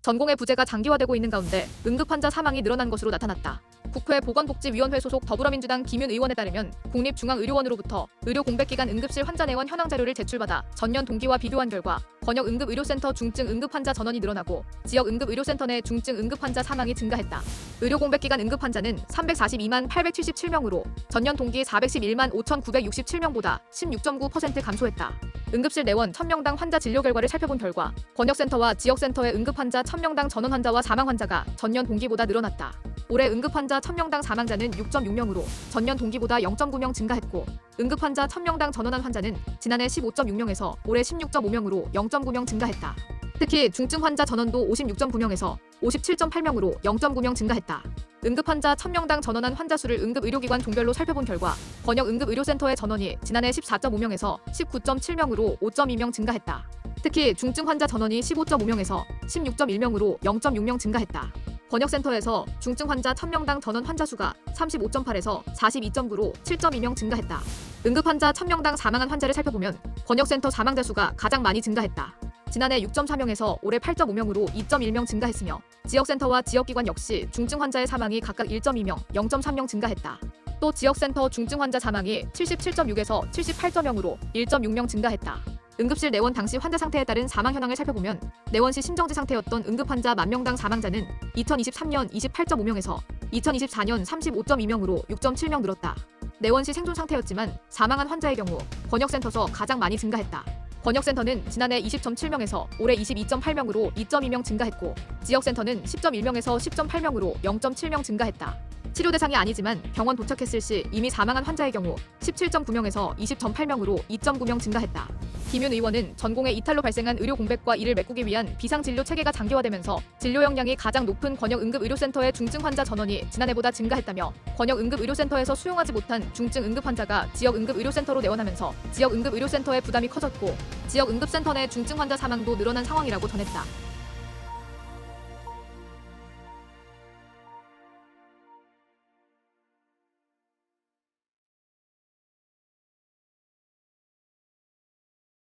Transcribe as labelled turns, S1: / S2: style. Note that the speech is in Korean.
S1: 전공의 부재가 장기화되고 있는 가운데 응급환자 사망이 늘어난 것으로 나타났다. 국회 보건복지위원회 소속 더불어민주당 김윤 의원에 따르면 국립중앙의료원으로부터 의료공백기간 응급실 환자 내원 현황 자료를 제출받아 전년 동기와 비교한 결과 권역 응급의료센터 중증 응급환자 전원이 늘어나고 지역 응급의료센터 내 중증 응급환자 사망이 증가했다. 의료공백기간 응급환자는 342만 877명으로 전년 동기 411만 5,967명보다 16.9% 감소했다. 응급실 내원 1000명당 환자 진료 결과를 살펴본 결과 권역센터와 지역센터의 응급환자 1000명당 전원 환자와 사망 환자가 전년 동기보다 늘어났다. 올해 응급환자 1000명당 사망자는 6.6명으로 전년 동기보다 0.9명 증가했고 응급환자 1000명당 전원한 환자는 지난해 15.6명에서 올해 16.5명으로 0.9명 증가했다. 특히 중증 환자 전원도 56.9명에서 57.8명으로 0.9명 증가했다. 응급환자 1000명당 전원한 환자 수를 응급의료기관 종별로 살펴본 결과 권역 응급의료센터의 전원이 지난해 14.5명에서 19.7명으로 5.2명 증가했다. 특히 중증 환자 전원이 15.5명에서 16.1명으로 0.6명 증가했다. 권역센터에서 중증 환자 1000명당 전원 환자 수가 35.8에서 42.9로 7.2명 증가했다. 응급환자 1000명당 사망한 환자를 살펴보면 권역센터 사망자 수가 가장 많이 증가했다. 지난해 6.4명에서 올해 8.5명으로 2.1명 증가했으며 지역센터와 지역기관 역시 중증 환자의 사망이 각각 1.2명, 0.3명 증가했다. 또 지역센터 중증 환자 사망이 77.6에서 78.0으로 1.6명 증가했다. 응급실 내원 당시 환자 상태에 따른 사망 현황을 살펴보면 내원시 심정지 상태였던 응급환자 10,000명당 사망자는 2023년 28.5명에서 2024년 35.2명으로 6.7명 늘었다. 내원시 생존 상태였지만 사망한 환자의 경우 권역센터서 가장 많이 증가했다. 권역센터는 지난해 20.7명에서 올해 22.8명으로 2.2명 증가했고 지역센터는 10.1명에서 10.8명으로 0.7명 증가했다. 치료 대상이 아니지만 병원 도착했을 시 이미 사망한 환자의 경우 17.9명에서 20.8명으로 2.9명 증가했다. 김윤 의원은 전공의 이탈로 발생한 의료 공백과 이를 메꾸기 위한 비상진료 체계가 장기화되면서 진료 역량이 가장 높은 권역 응급의료센터의 중증 환자 전원이 지난해보다 증가했다며 권역 응급의료센터에서 수용하지 못한 중증 응급환자가 지역 응급의료센터로 내원하면서 지역 응급의료센터의 부담이 커졌고 지역 응급센터 내 중증 환자 사망도 늘어난 상황이라고 전했다.